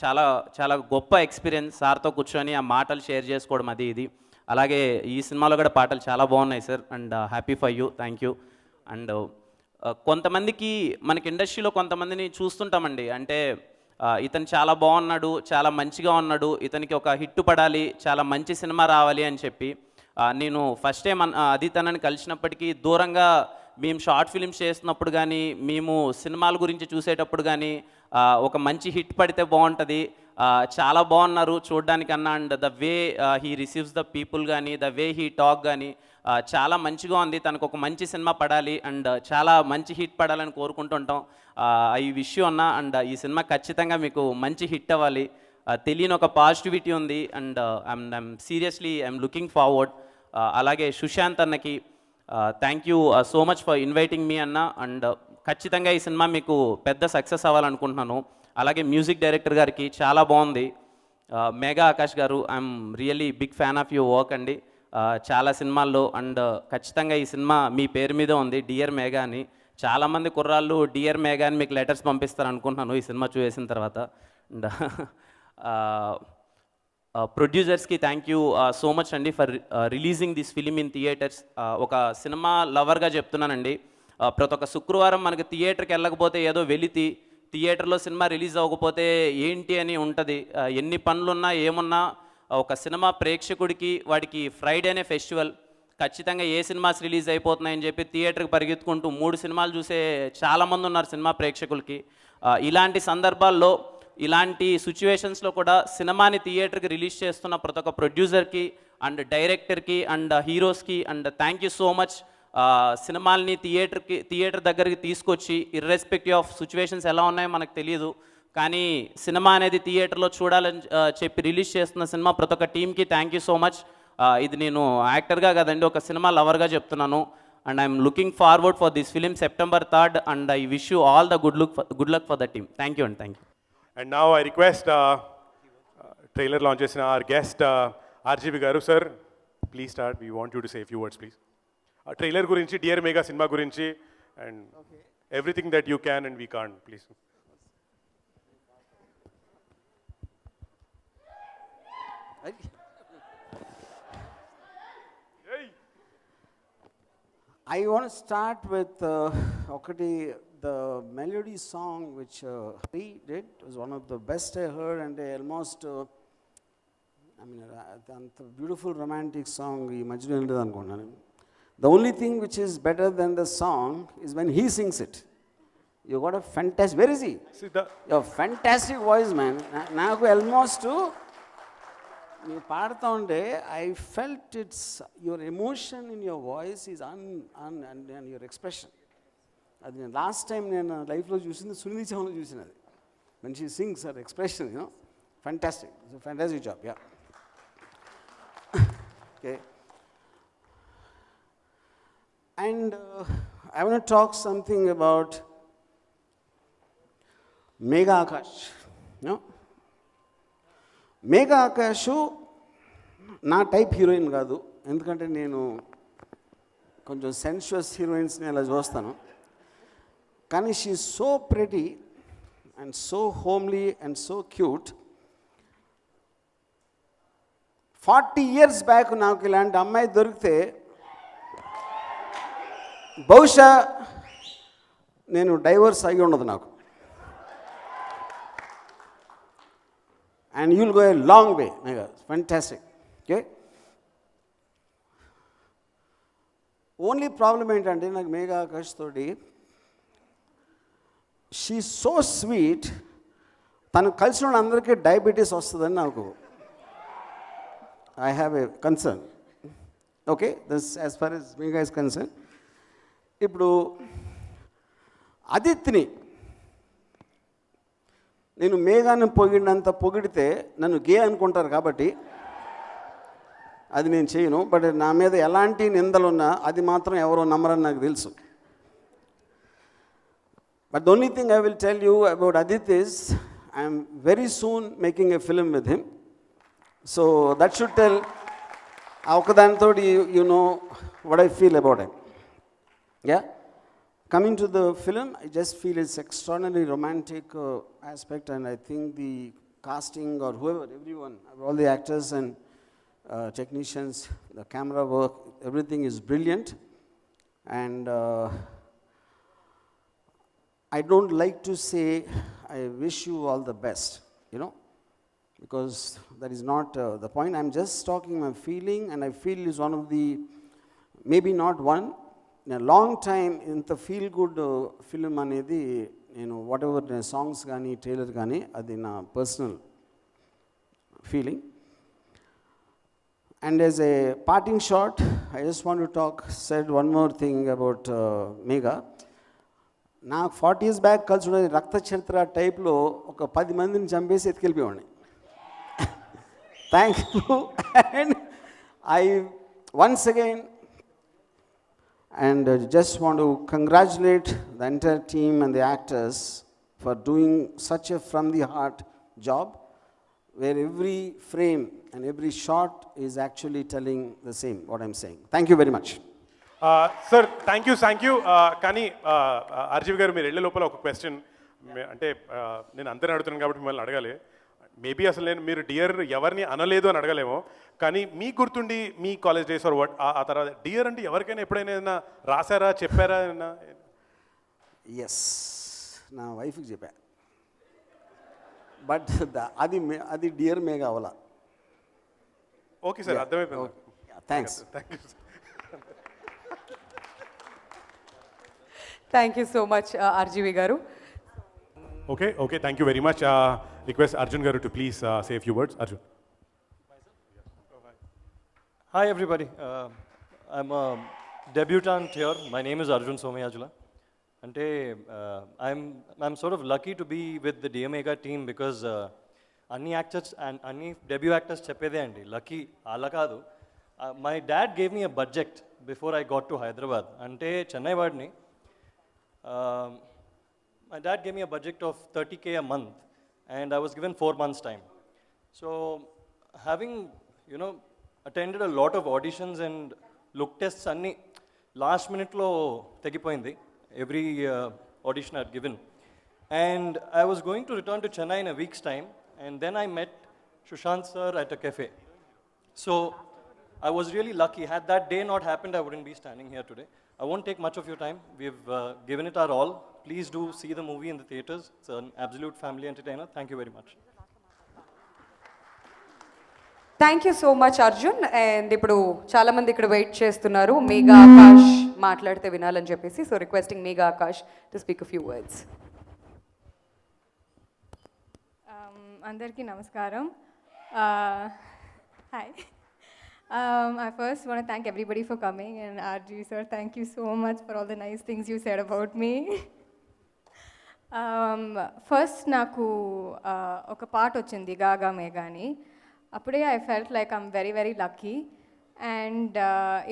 [SPEAKER 10] చాలా చాలా గొప్ప ఎక్స్పీరియన్స్ సార్తో కూర్చొని ఆ మాటలు షేర్ చేసుకోవడం అది ఇది. అలాగే ఈ సినిమాలో కూడా పాటలు చాలా బాగున్నాయి sir. And happy for you, thank you. And కొంతమందికి మనకి ఇండస్ట్రీలో కొంతమందిని చూస్తుంటామండి, అంటే ఇతను చాలా బాగున్నాడు, చాలా మంచిగా ఉన్నాడు, ఇతనికి ఒక హిట్ పడాలి, చాలా మంచి సినిమా రావాలి అని చెప్పి. నేను ఫస్ట్ టైం అది తనని కలిసినప్పటికీ దూరంగా మేము షార్ట్ ఫిల్మ్స్ చేస్తున్నప్పుడు కానీ, మేము సినిమాల గురించి చూసేటప్పుడు కానీ, ఒక మంచి హిట్ పడితే బాగుంటుంది, చాలా బాగున్నారు చూడడానికన్నా, and the way he receives the people కానీ, ద వే హీ టాక్ కానీ చాలా మంచిగా ఉంది, తనకు ఒక మంచి సినిమా పడాలి అండ్ చాలా మంచి హిట్ పడాలని కోరుకుంటుంటాం. ఈ విషయం అన్న, అండ్ ఈ సినిమా ఖచ్చితంగా మీకు మంచి హిట్ అవ్వాలి, తెలియని ఒక పాజిటివిటీ ఉంది. And I'm seriously I'm looking forward. అలాగే సుశాంత్ అన్నకి thank you so much for inviting me అన్న. అండ్ ఖచ్చితంగా ఈ సినిమా మీకు పెద్ద సక్సెస్ అవ్వాలనుకుంటున్నాను. అలాగే మ్యూజిక్ డైరెక్టర్ గారికి చాలా బాగుంది, Megha Akash garu, I'm really big fan of your work అండి, చాలా సినిమాల్లో. అండ్ ఖచ్చితంగా ఈ సినిమా మీ పేరు మీద ఉంది, డియర్ మేఘా అని. చాలామంది కుర్రాళ్ళు డియర్ మేఘా అని మీకు లెటర్స్ పంపిస్తారు అనుకుంటున్నాను ఈ సినిమా చూసిన తర్వాత. అండ్ ప్రొడ్యూసర్స్కి థ్యాంక్ యూ సో మచ్ అండి for releasing this film in theatres. ఒక సినిమా లవర్గా చెప్తున్నానండి, ప్రతి ఒక్క శుక్రవారం మనకి థియేటర్కి వెళ్ళకపోతే ఏదో వెలితి, థియేటర్లో సినిమా రిలీజ్ అవ్వకపోతే ఏంటి అని ఉంటుంది. ఎన్ని పనులున్నా ఏమున్నా ఒక సినిమా ప్రేక్షకుడికి వాడికి ఫ్రైడేనే ఫెస్టివల్. ఖచ్చితంగా ఏ సినిమాస్ రిలీజ్ అయిపోతున్నాయని చెప్పి థియేటర్కి పరిగెత్తుకుంటూ 3 సినిమాలు చూసే చాలామంది ఉన్నారు సినిమా ప్రేక్షకులకి. ఇలాంటి సందర్భాల్లో, ఇలాంటి సిచ్యువేషన్స్లో కూడా సినిమాని థియేటర్కి రిలీజ్ చేస్తున్న ప్రతి ఒక్క ప్రొడ్యూసర్కి అండ్ డైరెక్టర్కి అండ్ హీరోస్కి and thank you so much. సినిమాల్ని థియేటర్ దగ్గరికి తీసుకొచ్చి, ఇర్రెస్పెక్టివ్ ఆఫ్ సిచ్యువేషన్స్ ఎలా ఉన్నాయో మనకు తెలియదు, కానీ సినిమా అనేది థియేటర్లో చూడాలని చెప్పి రిలీజ్ చేస్తున్న సినిమా ప్రతి ఒక్క టీమ్కి థ్యాంక్ యూ సో మచ్. ఇది నేను యాక్టర్గా కాదండి, ఒక సినిమా లవర్గా చెప్తున్నాను. And I'm looking forward for this film September 3rd and I wish you all the good luck for the team. Thank you అండి, thank you.
[SPEAKER 3] And now I request trailer launch చేసిన our guest RGB గారు. Sir please start, we want you to say a few words please. Trailer గురించి, dear Megha cinema గురించి, and everything that you can and we can't, please.
[SPEAKER 11] I want to start with the melody song which he did was one of the best I heard, and almost the beautiful romantic song ఈ మధ్యలో ఉండదు అనుకున్నాను. The only thing which is better than the song is when he sings it. You got a fantastic, where is he? Your fantastic voice, man. నాకు almost మీరు పాడుతూ ఉంటే I felt it's your emotion in your voice is and your expression. అది నేను last time నేను లైఫ్లో చూసింది సునిధి చౌహాన్లో చూసినది. When she sings her expression, you know, fantastic. It's a fantastic job. Yeah, okay. And I want to talk something about Megha Akash. You know, Megha Akash నా type heroine కాదు, ఎందుకంటే నేను కొంచెం సెన్షువస్ హీరోయిన్స్ని అలా చూస్తాను. కానీ she is so pretty and so homely and so cute. 40 years back నాకు ఇలాంటి అమ్మాయి దొరికితే బహుశా నేను డైవర్స్ అయ్యి ఉండదు నాకు. And you'll go a long way, Megha. Fantastic. Okay? Only problem ఏంటంటే నాకు మేఘా ఆకాష్ తోటి, షీ సో స్వీట్, తను కలిసిన వాళ్ళందరికీ డయాబెటీస్ వస్తుందని నాకు I have a concern. Okay this as far as Megha is concern. ఇప్పుడు అదిత్ని నేను మేఘాన్ని పొగిడినంత పొగిడితే నన్ను గే అనుకుంటారు కాబట్టి అది నేను చేయను. బట్ నా మీద ఎలాంటి నిందలున్నా అది మాత్రం ఎవరో నమ్మరని నాకు తెలుసు. But the only thing I will tell you about Adith is I'm very soon making a film with him. So that should tell. ఆ ఒక్కదానితో you know what I feel about him. Yeah, coming to the film, I just feel it's extraordinarily romantic aspect, and I think the casting or whoever, everyone, all the actors and technicians, the camera work, everything is brilliant. And I don't like to say I wish you all the best, you know, because that is not the point. I'm just talking my feeling, and I feel is one of the, maybe not one, in a long time ఇంత feel good film అనేది నేను whatever songs కానీ trailer కానీ అది నా personal feeling. And as a parting shot I just want to talk said one more thing about Megha. నాకు 40 years back కలిసి రక్త చరిత్ర టైప్లో ఒక 10 మందిని చంపేసి ఎత్తుకెళ్ళిపోయేవాడిని. Thank you. And I once again and just want to congratulate the entire team and the actors for doing such a from the heart job, where every frame and every shot is actually telling the same what I'm saying. Thank you very much.
[SPEAKER 3] Sir thank you. కానీ RGV గారు మీరు వెళ్ళే లోపల ఒక question, అంటే నేను అందరిని అడుగుతున్నాను కాబట్టి మిమ్మల్ని అడగాలి. మేబీ అసలు మీరు డియర్ ఎవరిని అనలేదు అని అడగలేమో, కానీ మీ గుర్తుండి మీ కాలేజ్ డేస్ ఆర్ వాట్ ఆ తర్వాత డియర్ అంటే ఎవరికైనా ఎప్పుడైనా ఏదైనా రాశారా, చెప్పారా?
[SPEAKER 11] ఎస్, నా వైఫ్కి చెప్పా. బట్ అది డియర్ మేఘా అవలా.
[SPEAKER 3] ఓకే సార్, అర్థమైపోయింది.
[SPEAKER 11] Thanks.
[SPEAKER 1] Thank you so much RGV గారు.
[SPEAKER 3] Okay, thank you very much. Request Arjun Garu to please say a few words. Arjun.
[SPEAKER 12] Hi everybody. I'm a debutant here. My name is Arjun Someyajula. Ante I'm sort of lucky to be with the DMega team because anni actors and anni debut actors cheppede andi lucky ala kaadu. My dad gave me a budget before I got to Hyderabad. Ante Chennai vadni. My dad gave me a budget of 30K a month, and I was given 4 months' time. So, having, attended a lot of auditions and look tests, anni last minute lo tegipoyindi. Every audition I had given. And I was going to return to Chennai in a week's time, and then I met Sushant sir at a cafe. So, I was really lucky. Had that day not happened, I wouldn't be standing here today. I won't take much of your time. We've given it our all. Please do see the movie in the theaters. It's an absolute family entertainer. Thank you very much.
[SPEAKER 1] Thank you so much Arjun. And ఇప్పుడు చాలా మంది ఇక్కడ wait చేస్తున్నారు మేఘా ఆకాష్ మాట్లాడితే వినాలని చెప్పేసి. So requesting Megha Akash to speak a few words.
[SPEAKER 13] అందరికీ నమస్కారం. Hi. I first want to thank everybody for coming, and RG sir, thank you so much for all the nice things you said about me. First నాకు ఒక పాట వచ్చింది గాగా మేఘాని. అప్పుడే I felt like I'm very very lucky. And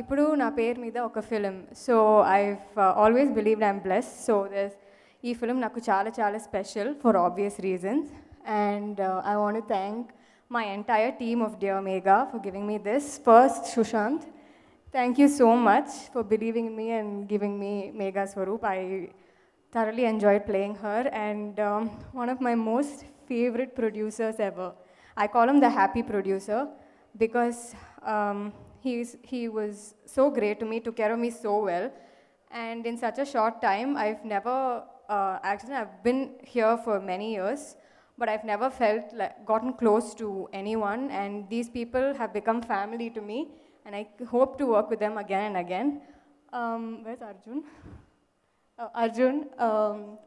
[SPEAKER 13] ఇప్పుడు నా పేరు మీద ఒక film. So I've always believed I'm blessed. So ఈ ఫిలిం నాకు చాలా చాలా special for obvious reasons. And I want to thank my entire team of Dear Megha for giving me this. First, Sushant, thank you so much for believing in me and giving me Megha Swaroop. I thoroughly enjoyed playing her, and one of my most favorite producers ever. I call him the happy producer because he was so great to me, took care of me so well, and in such a short time, I've never, actually I've been here for many years, but I've never felt like gotten close to anyone, and these people have become family to me, and I hope to work with them again and again. Where's Arjun? Arjun,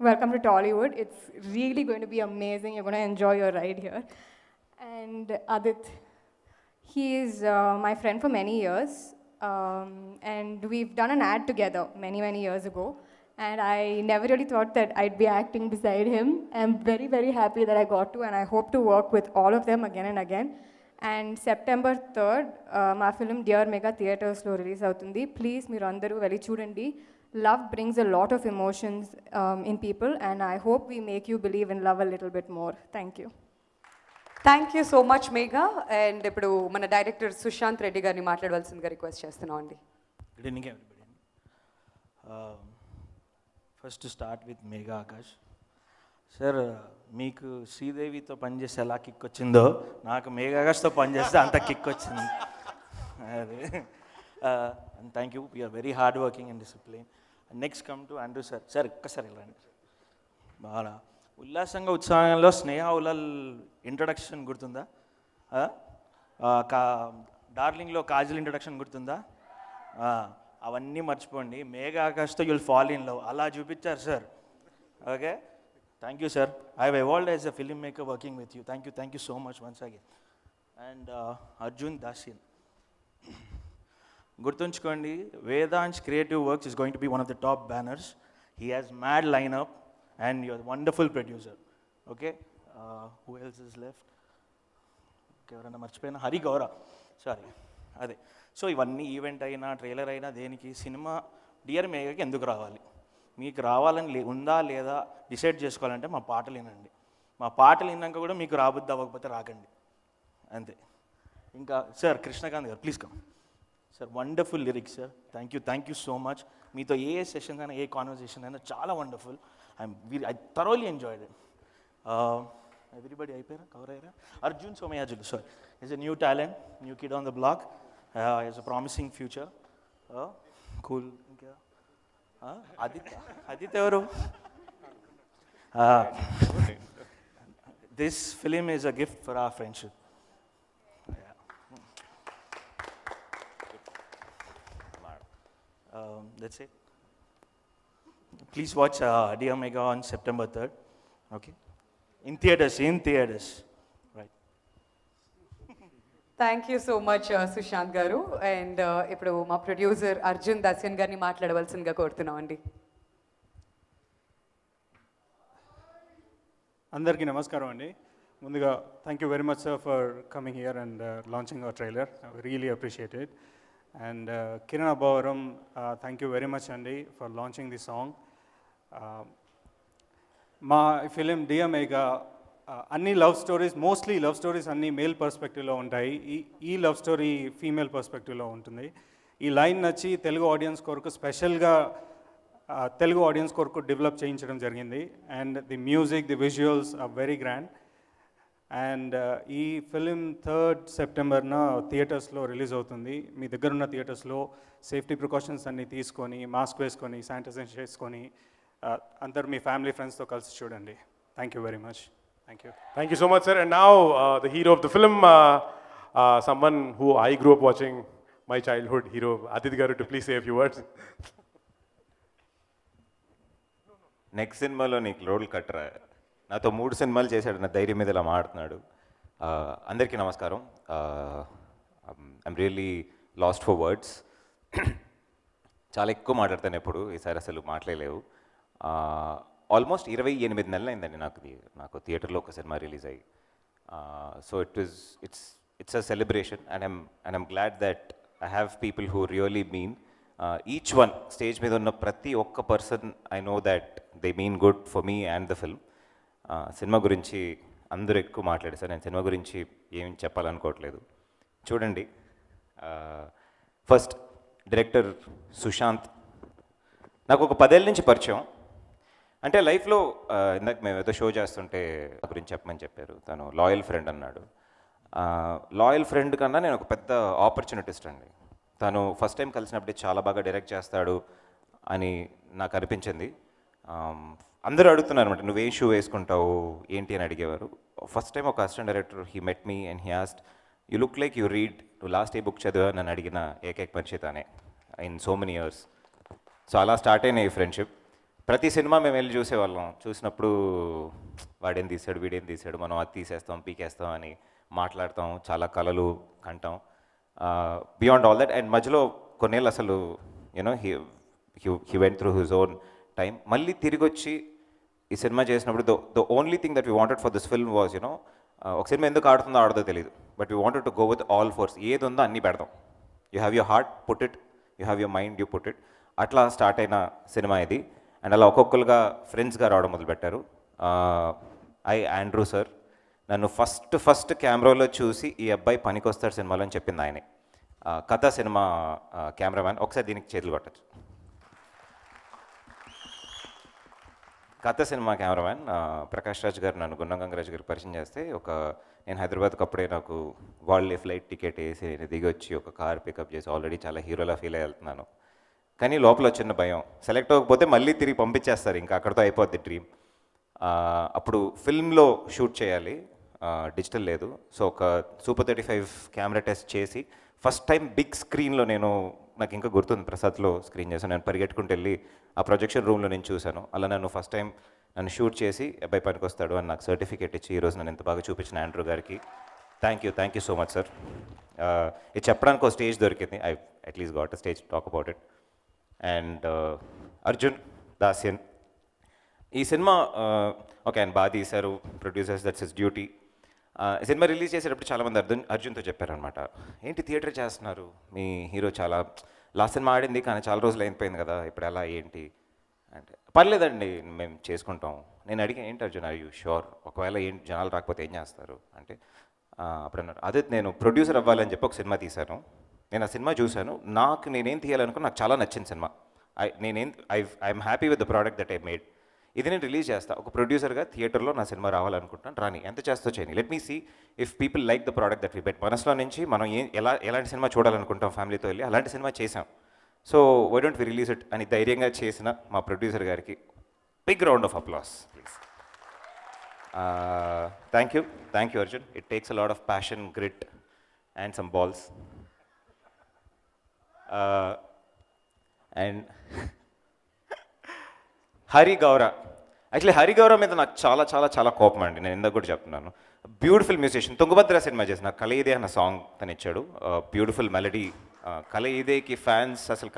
[SPEAKER 13] welcome to Tollywood. It's really going to be amazing. You're going to enjoy your ride here. And Adit, he is my friend for many years. and we've done an ad together many, many years ago. And I never really thought that I'd be acting beside him. I'm very, very happy that I got to, and I hope to work with all of them again and again. And September 3rd, మా film dear mega థియేటర్స్లో release అవుతుంది. Please మీరు అందరూ వెళ్ళి చూడండి. Love brings a lot of emotions in people, and I hope we make you believe in love a little bit more. Thank you.
[SPEAKER 1] Thank you so much Megha. And ఇప్పుడు మన director Sushant Reddy గారిని మాట్లాడవలసిందిగా request చేస్తున్నాం అండి.
[SPEAKER 14] Good evening everybody. First to start with Megha Akash sir, మీకు శ్రీదేవితో పనిచేస్తే ఎలా kick వచ్చిందో నాకు మేఘా ఆకాష్తో పనిచేస్తే అంత కిక్ వచ్చింది. అదే and thank you, you're very hard working and discipline. Next come to Andrew sir. Sir ఒక్కసారి వెళ్ళండి. బాగా ఉల్లాసంగా ఉత్సాహంలో స్నేహ ఉలాల్ ఇంట్రడక్షన్ గుర్తుందా? డార్లింగ్లో కాజల్ ఇంట్రడక్షన్ గుర్తుందా? అవన్నీ మర్చిపోండి. మేఘా ఆకాష్తో యుల్ ఫాల్ ఇన్ లవ్ అలా చూపించారు sir. Okay, thank you sir. I have evolved as a film maker working with you. Thank you so much once again. And Arjun Dasyan, గుర్తుంచుకోండి, Vedaansh creative works is going to be one of the top banners. He has mad lineup and you're a wonderful producer. Okay, who else is left? ఎవరైనా మర్చిపోయినా? Hari Gaura, sorry. అదే, so ఇవన్నీ event అయినా trailer అయినా దేనికి cinema dear మేఘాకి ఎందుకు రావాలి? మీకు రావాలని ఉందా లేదా డిసైడ్ చేసుకోవాలంటే మా పాటలు వినండి. మా పాటలు విన్నాక కూడా మీకు రాబుద్ది అవ్వకపోతే రాకండి, అంతే. ఇంకా సార్ కృష్ణకాంత్ గారు, please come sir. Wonderful lyrics sir. Thank you so much. మీతో ఏ సెషన్స్ అయినా ఏ కాన్వర్సేషన్ అయినా చాలా wonderful. I thoroughly enjoyed it. Everybody అయిపోయారా, కవర్ అయ్యారా? Arjun Somayajulu sir is a new talent, new kid on the block. Has a promising future. Cool. ఇంకా ఆదిత్య ఎవరు? This film is a gift for our friendship. That's it. Please watch Dear Mega on September 3rd. Okay? In theaters. Right.
[SPEAKER 1] Thank you so much Sushant garu. And ఇప్పుడు మా producer Arjun దాసియన్ గారిని మాట్లాడవలసిందిగా కోరుతున్నాం అండి.
[SPEAKER 15] అందరికీ నమస్కారం అండి. ముందుగా thank you very much sir for coming here and launching hour trailer. Really appreciate it. And Kiran Abbavaram, thank you very much అండి ఫర్ లాంచింగ్ ది సాంగ్. మా ఫిలిం డియర్ మెగా అన్ని love stories, mostly love stories అన్నీ male పర్స్పెక్టివ్లో ఉంటాయి. ఈ love story female పర్స్పెక్టివ్లో ఉంటుంది. ఈ line నచ్చి Telugu audience కొరకు స్పెషల్గా తెలుగు ఆడియన్స్ కొరకు డెవలప్ చేయించడం జరిగింది. And the music, the visuals are very grand. And ఈ ఫిలిం 3rd సెప్టెంబర్న థియేటర్స్లో రిలీజ్ అవుతుంది. మీ దగ్గరున్న థియేటర్స్లో సేఫ్టీ ప్రికాషన్స్ అన్నీ తీసుకొని, మాస్క్ వేసుకొని, శానిటైజేషన్ చేసుకొని అందరు మీ ఫ్యామిలీ ఫ్రెండ్స్తో కలిసి చూడండి. Thank you very much.
[SPEAKER 3] Thank you so much, sir. And now the hero of the film, someone who I grew up watching, my childhood hero, Aditya Garu, to please say a few words.
[SPEAKER 16] Next సినిమాలో నీకు లోడ్లు కట్టరా, నాతో 3 సినిమాలు చేశాడు, నా ధైర్యం మీద ఇలా మాట్లాడుతున్నాడు. అందరికీ నమస్కారం. I'm really last for words. చాలా ఎక్కువ మాట్లాడతాను ఎప్పుడు, ఈసారి అసలు మాట్లాడలేవు. ఆల్మోస్ట్ 28 నెలలు అయిందండి నాకు థియేటర్లో ఒక సినిమా రిలీజ్ అయ్యి. So it's a celebration and I'm glad that I have people who really mean each one. Stage మీద ఉన్న ప్రతి ఒక్క person I know that they mean good for me and the film. Cinema గురించి అందరూ ఎక్కువ మాట్లాడేసారు, నేను cinema గురించి ఏం చెప్పాలనుకోవట్లేదు. చూడండి, ఫస్ట్ డైరెక్టర్ సుశాంత్ నాకు ఒక 10 ఏళ్ళ నుంచి పరిచయం. అంటే లైఫ్లో ఇందాక మేము ఏదో షో చేస్తుంటే గురించి చెప్పమని చెప్పారు. తను లాయల్ ఫ్రెండ్ అన్నాడు. లాయల్ ఫ్రెండ్ కన్నా నేను ఒక పెద్ద ఆపర్చునిటిస్ట్ అండి. తను ఫస్ట్ టైం కలిసినప్పుడే చాలా బాగా డైరెక్ట్ చేస్తాడు అని నాకు అనిపించింది. అందరూ అడుగుతున్నారు అనమాట, నువ్వేం షూ వేసుకుంటావు ఏంటి అని అడిగేవారు. ఫస్ట్ టైం ఒక assistant director he met me and he asked, you look like you read, నువ్వు లాస్ట్ ఏ బుక్ చదివా నన్ను అడిగిన ఏకైక మనిషి తానే in so many years. So అలా స్టార్ట్ అయిన ఈ ఫ్రెండ్షిప్. ప్రతి సినిమా మేము వెళ్ళి చూసేవాళ్ళం. చూసినప్పుడు వాడేం తీసాడు, వీడేం తీసాడు, మనం అది తీసేస్తాం, పీకేస్తాం అని మాట్లాడతాం, చాలా కలలు కంటాం. Beyond all that. అండ్ మధ్యలో కొన్నేళ్ళు అసలు you know he went through his own time. మళ్ళీ తిరిగి వచ్చి ఈ సినిమా చేసినప్పుడు the only thing that we wanted for this film was you know ఒక సినిమా ఎందుకు ఆడుతుందో ఆడదో తెలియదు, but we wanted to go with all force. ఏది ఉందో అన్నీ పెడదాం. You have your heart, put it. You have your mind, you put it. అట్లా స్టార్ట్ అయిన సినిమా ఇది. అండ్ అలా ఒక్కొక్కరుగా ఫ్రెండ్స్గా రావడం మొదలుపెట్టారు. ఆండ్రూ సార్ నన్ను ఫస్ట్ కెమెరాలో చూసి ఈ అబ్బాయి పనికొస్తాడు సినిమాలో అని చెప్పింది ఆయనే. కథ సినిమా కెమెరామ్యాన్. ఒకసారి దీనికి చేతులు కొట్టచ్చు. కథ సినిమా కెమెరామ్యాన్ ప్రకాష్ రాజ్ గారు నన్ను గుండం గంగరాజ్ గారికి పరిచయం చేస్తే నేను హైదరాబాద్కి అప్పుడే నాకు వాళ్ళే ఫ్లైట్ టికెట్ వేసి నేను దిగి వచ్చి ఒక కార్ పికప్ చేసి ఆల్రెడీ చాలా హీరోలా ఫీల్ అయ్యి వెళ్తున్నాను. కానీ లోపల చిన్న భయం, సెలెక్ట్ అవ్వకపోతే మళ్ళీ తిరిగి పంపించేస్తారు, ఇంకా అక్కడితో అయిపోద్ది డ్రీమ్. అప్పుడు ఫిల్మ్లో షూట్ చేయాలి, డిజిటల్ లేదు. సో ఒక సూపర్ 35 కెమెరా టెస్ట్ చేసి ఫస్ట్ టైం బిగ్ స్క్రీన్లో నాకు ఇంకా గుర్తుంది, ప్రసాద్లో స్క్రీన్ చేశాను. నేను పరిగెట్టుకుంటూ వెళ్ళి ఆ ప్రొజెక్షన్ రూమ్లో నేను చూశాను. అలా ఫస్ట్ టైం నన్ను షూట్ చేసి అబ్బాయి పనికి వస్తాడు అని నాకు సర్టిఫికేట్ ఇచ్చి ఈరోజు నన్ను ఇంత బాగా చూపించిన ఆండ్రూ గారికి thank you so much sir. ఇది చెప్పడానికి ఒక స్టేజ్ దొరికింది. I at least got a stage talk about it. And Arjun Dasyan ఈ సినిమా ఓకే ఆయన బాగా తీశారు, producers, that's his duty. Cinema release చేసేటప్పుడు చాలామంది అర్జున్తో చెప్పారనమాట, ఏంటి థియేటర్ చేస్తున్నారు, మీ హీరో చాలా లాస్ట్ సినిమా ఆడింది కానీ చాలా రోజులు అయిపోయింది కదా, ఇప్పుడు ఎలా ఏంటి అంటే, పర్లేదండి మేము చేసుకుంటాం. నేను అడిగాను, ఏంటి అర్జున్ ఆర్ యూ షూర్, ఒకవేళ ఏంటి జనాలు రాకపోతే ఏం చేస్తారు అంటే అప్పుడు అన్నారు, అదే నేను ప్రొడ్యూసర్ అవ్వాలని చెప్పి ఒక సినిమా తీశాను. నేను ఆ సినిమా చూశాను, నేనేం తీయాలనుకుని నాకు చాలా నచ్చింది cinema. I'm happy with the product that I made. ఇది నేను రిలీజ్ చేస్తాను, ఒక ప్రొడ్యూసర్గా థియేటర్లో నా సినిమా రావాలనుకుంటున్నాను, రాని ఎంత చేస్తో చేయని, let me see if people like the product that we bet. మనసులో నుంచి మనం ఎలాంటి సినిమా చూడాలనుకుంటాం ఫ్యామిలీతో వెళ్ళి, అలాంటి సినిమా చేసాం. So why don't we release it అని ధైర్యంగా చేసిన మా ప్రొడ్యూసర్ గారికి big round of applause please. Thank you Arjun. It takes a lot of passion, grit and some balls. And Hari Gaura, actually Hari గౌర మీద నాకు చాలా చాలా చాలా కోపం అండి. నేను ఇందాక కూడా చెప్తున్నాను, బ్యూటిఫుల్ మ్యూజిషియన్. తుంగభద్ర సినిమా చేసిన కలయిదే అన్న సాంగ్ తను ఇచ్చాడు, బ్యూటిఫుల్ మెలడీ. కలయిదేకి ఫ్యాన్స్ అసలు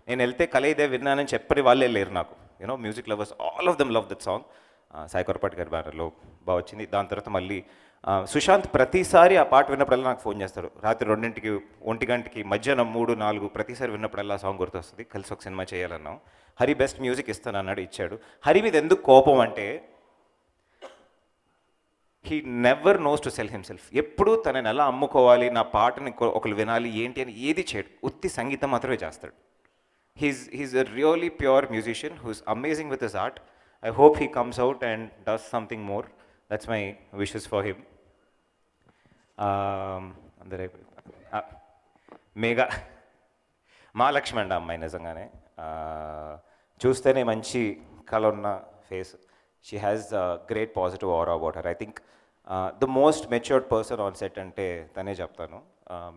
[SPEAKER 16] నేను వెళ్తే కలయిదే విన్నానని చెప్పని వాళ్ళే లేరు నాకు. You know music lovers all of them love that song. Sai Korapati గారి బ్యానర్లో బాగా వచ్చింది. దాని తర్వాత మళ్ళీ సుశాంత్ ప్రతిసారి ఆ పాట విన్నప్పుడల్లా నాకు ఫోన్ చేస్తాడు, రాత్రి 2ంటికి 1 గంటకి మధ్యాహ్నం 3, 4 ప్రతిసారి విన్నప్పుడల్లా సాంగ్ గుర్తొస్తుంది, కలిసి ఒక సినిమా చేయాలన్నాం. హరి బెస్ట్ మ్యూజిక్ ఇస్తాను అన్నాడు, ఇచ్చాడు. హరి మీద ఎందుకు కోపం అంటే he never knows to sell himself. ఎప్పుడూ తనని ఎలా అమ్ముకోవాలి, నా పాటని ఒకరు వినాలి ఏంటి అని ఏది చేయడు, ఉత్తి సంగీతం మాత్రమే చేస్తాడు. He's a really pure musician who's amazing with his art. I hope he comes out and does something more. That's my wishes for him. అందరూ మేఘా మహాలక్ష్మి అండి అమ్మాయి, నిజంగానే చూస్తేనే మంచి కళ ఉన్న face. She has great positive aura about her. I think the most matured person on set అంటే తనే చెప్తాను.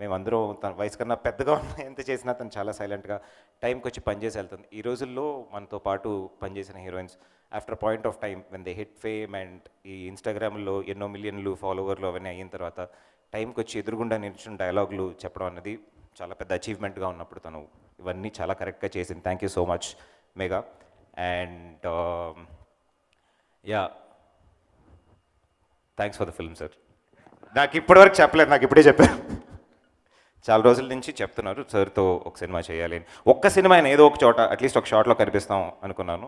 [SPEAKER 16] మేమందరం తన వయసు కన్నా పెద్దగా ఉన్న ఎంత చేసినా తను చాలా సైలెంట్గా టైంకి వచ్చి పనిచేసి వెళ్తుంది. ఈ రోజుల్లో మనతో పాటు పనిచేసిన heroines after point of time when they hit fame and ఈ ఇన్స్టాగ్రామ్లో ఎన్నో మిలియన్లు ఫాలోవర్లు అవన్నీ అయిన తర్వాత టైంకి వచ్చి ఎదురుగుండా నిల్చుని డైలాగులు చెప్పడం అన్నది చాలా పెద్ద అచీవ్మెంట్గా ఉన్నప్పుడు తను ఇవన్నీ చాలా కరెక్ట్గా చేసింది. Thank you so much Megha. And yeah thanks for the film sir. నాకు ఇప్పటివరకు చెప్పలేదు, నాకు ఇప్పుడే చెప్పారు. చాలా రోజుల నుంచి చెప్తున్నారు సార్తో ఒక సినిమా చేయాలి అని. ఒక్క సినిమా అయినా ఏదో ఒక చోట అట్లీస్ట్ ఒక షార్ట్లో కనిపిస్తాం అనుకున్నాను.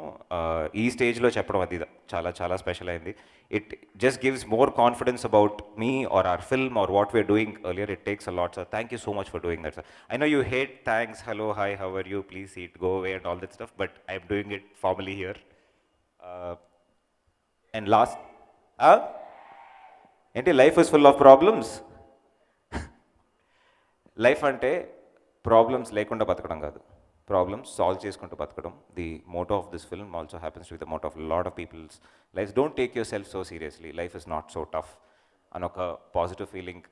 [SPEAKER 16] ఈ స్టేజ్లో చెప్పడం అది చాలా చాలా స్పెషల్ అయింది. It just gives more confidence about me or our film or what we're doing earlier. It takes a lot sir. Thank you so much for doing that sir. I know you hate thanks, hello, hi, how are you, please seat, go away and all that stuff, but I'm doing it formally here. And last ఏంటి, life is full of problems. Life అంటే problems లేకుండా బతకడం కాదు, problems solve చేసుకుంటూ బతకడం. The motto of this film also happens to be the motto of lot of people's life. Don't take yourself so seriously, life is not so tough అని ఒక positive feeling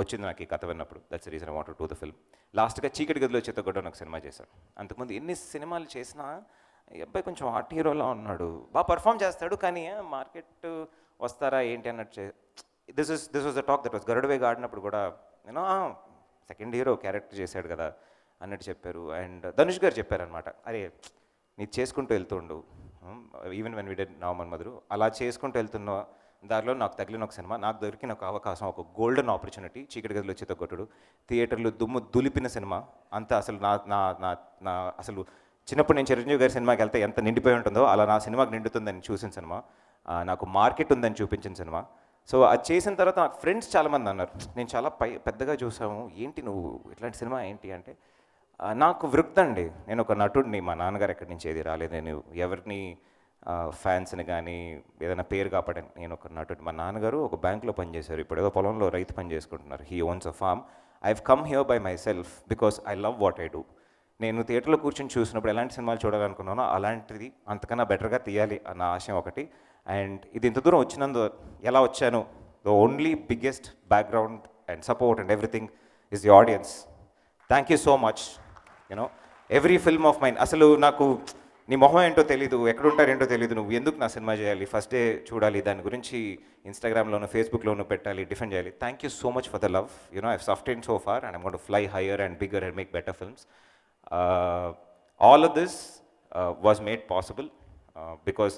[SPEAKER 16] వచ్చింది నాకు ఈ కథ విన్నప్పుడు. That's the reason I want to do the film. లాస్ట్గా చీకటి గదిలో చిత్తగొడ్డ నాకు సినిమా చేశాను. అంతకుముందు ఎన్ని సినిమాలు చేసినా ఈ అబ్బాయి కొంచెం ఆర్ట్ హీరోలా ఉన్నాడు, బాగా పర్ఫామ్ చేస్తాడు, కానీ మార్కెట్ వస్తారా ఏంటి అన్నట్టు. This was the talk that was Garudavega ఆడినప్పుడు కూడా, యూనో సెకండ్ హీరో క్యారెక్టర్ చేశాడు కదా, అన్నట్టు చెప్పారు. అండ్ ధనుష్ గారు చెప్పారనమాట, అరే నీది చేసుకుంటూ వెళ్తుండు, ఈవెన్ వెన్ వి డిడ్ నవమన్ మధురు, అలా చేసుకుంటూ వెళ్తున్న దారిలో నాకు తగిలిన ఒక సినిమా, నాకు దొరికిన ఒక అవకాశం, ఒక గోల్డెన్ ఆపర్చునిటీ, చీకటి గదిలో చిత్తగొట్టుడు, థియేటర్లో దుమ్ము దులిపిన సినిమా. అంతా అసలు నా నా నా నా అసలు చిన్నప్పుడు నేను చిరంజీవి గారి సినిమాకి వెళ్తే ఎంత నిండిపోయి ఉంటుందో అలా నా సినిమాకి నిండుతుందని చూసిన సినిమా, నాకు మార్కెట్ ఉందని చూపించిన సినిమా. సో అది చేసిన తర్వాత నాకు ఫ్రెండ్స్ చాలామంది అన్నారు, నేను చాలా పెద్దగా చూసాము, ఏంటి నువ్వు ఇట్లాంటి సినిమా ఏంటి అంటే, నాకు వృత్తి అండి, నేను ఒక నటుడిని, మా నాన్నగారు ఎక్కడి నుంచి ఏది రాలేదు, నేను ఎవరిని ఫ్యాన్స్ని కానీ ఏదైనా పేరు కాపాడని, నేను ఒక నటుడు. మా నాన్నగారు ఒక బ్యాంక్లో పనిచేశారు, ఇప్పుడు ఏదో పొలంలో రైతు పని చేసుకుంటున్నారు, he owns a farm. I have come here by myself because I love what I do. నేను థియేటర్లో కూర్చొని చూసినప్పుడు ఎలాంటి సినిమాలు చూడాలనుకున్నానో అలాంటిది అంతకన్నా బెటర్గా తీయాలి అన్న ఆశయం ఒకటి. అండ్ ఇది ఇంత దూరం వచ్చినందు ఎలా వచ్చాను, the only biggest background and support and everything is the audience. Thank you so much. You know every film of mine, అసలు నాకు నీ మొహం ఏంటో తెలీదు, ఎక్కడుంటారేంటో తెలీదు, నువ్వు ఎందుకు నా సినిమా చేయాలి, ఫస్ట్ డే చూడాలి, దాని గురించి ఇన్స్టాగ్రామ్లోను ఫేస్బుక్లోను పెట్టాలి, డిఫెండ్ చేయాలి. Thank you so much for the love. You know I've sustained so far and I'm going to fly higher and bigger and make better films. All of this was made possible because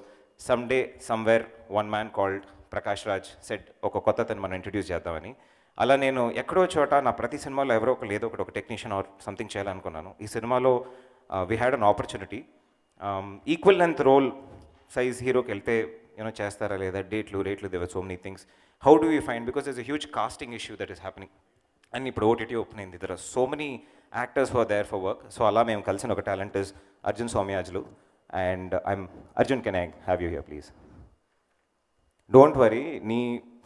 [SPEAKER 16] someday, somewhere, one man called Prakash Raj said, ఒక కొత్తతను మనం introduce చేద్దామని. అలా నేను ఎక్కడో చోట నా ప్రతి సినిమాలో ఎవరో ఒక లేదో ఒక టెక్నీషియన్ ఆర్ సంథింగ్ చేయాలనుకున్నాను. ఈ సినిమాలో we had an opportunity. Equal length role size హీరోకి వెళ్తే యూనో చేస్తారా లేదా, రేట్లు there are so many things. How do you find, because is a huge casting issue that is happening. And ఇప్పుడు ఓటీటీ ఓపెన్ అయింది, there are so many actors for there for work. So అలా మేము కలిసిన ఒక talent is Arjun Somayajulu. And Arjun, can I have you here please? Don't worry, నీ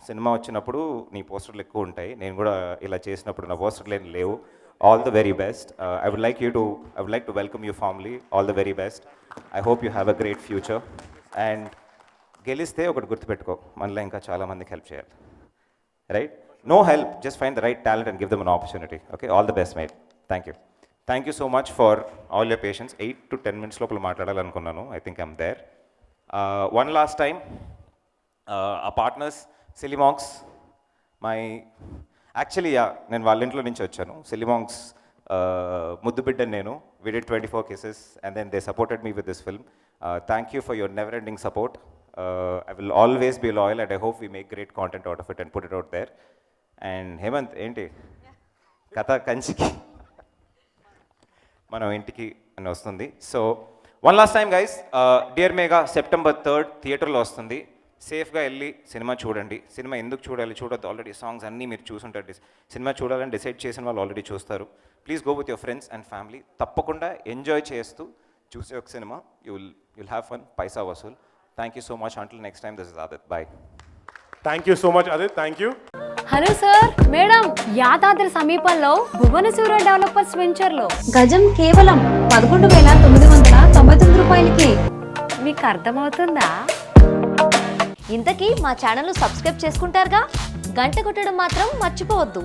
[SPEAKER 16] cinema వచ్చినప్పుడు నీ పోస్టర్లు ఎక్కువ ఉంటాయి, నేను కూడా ఇలా చేసినప్పుడు నా పోస్టర్లు ఏం లేవు. All the very best. I would like to welcome you formally. All the very best. I hope you have a great future. And గెలిస్తే ఒకటి గుర్తుపెట్టుకో, మనలో ఇంకా చాలామందికి హెల్ప్ చేయాలి, right? No help, just find the right talent and give them an opportunity. Okay, all the best, mate. Thank you. Thank you so much for all your patience. 8 to 10 minutes లోపల మాట్లాడాలనుకున్నాను. I think I'm there. One last time, our partners, Sillymonks, నేను వాళ్ళ ఇంట్లో నుంచి వచ్చాను. Sillymonks, ముద్దు బిడ్డ నేను. We did 24 cases and then they supported me with this film. Thank you for your never-ending support. I will always be loyal and I hope we make great content out of it and put it out there. And Hemanth, ఏంటి కథ కంచికి మనం ఇంటికి అని వస్తుంది. So one last time guys, dear Megha September 3rd థియేటర్లో వస్తుంది. సేఫ్గా వెళ్ళి సినిమా చూడండి. సినిమా ఎందుకు చూడాలి, చూడొద్దు, ఆల్రెడీ సాంగ్స్ అన్నీ మీరు చూసుంటారు. సినిమా చూడాలని డిసైడ్ చేసిన వాళ్ళు ఆల్రెడీ చూస్తారు. Please go with your friends and family. తప్పకుండా ఎంజాయ్ చేస్తూ చూసే ఒక సినిమా. you'll have fun, పైసా వసూల్. Thank you so much. Until next time, this is Adit. Bye.
[SPEAKER 3] Thank you so much Adith. Thank you.
[SPEAKER 17] Hello sir, madam, Yadadri సమీపంలో Bhuvanasura developers వెంచర్లో
[SPEAKER 18] గజం కేవలం 11,999 రూపాయలకే.
[SPEAKER 17] మీకు అర్థమవుతుందా?
[SPEAKER 18] ఇంతకీ మా ఛానల్ సబ్స్క్రైబ్ చేసుకుంటారుగా, గంట కొట్టడం మాత్రం మర్చిపోవద్దు.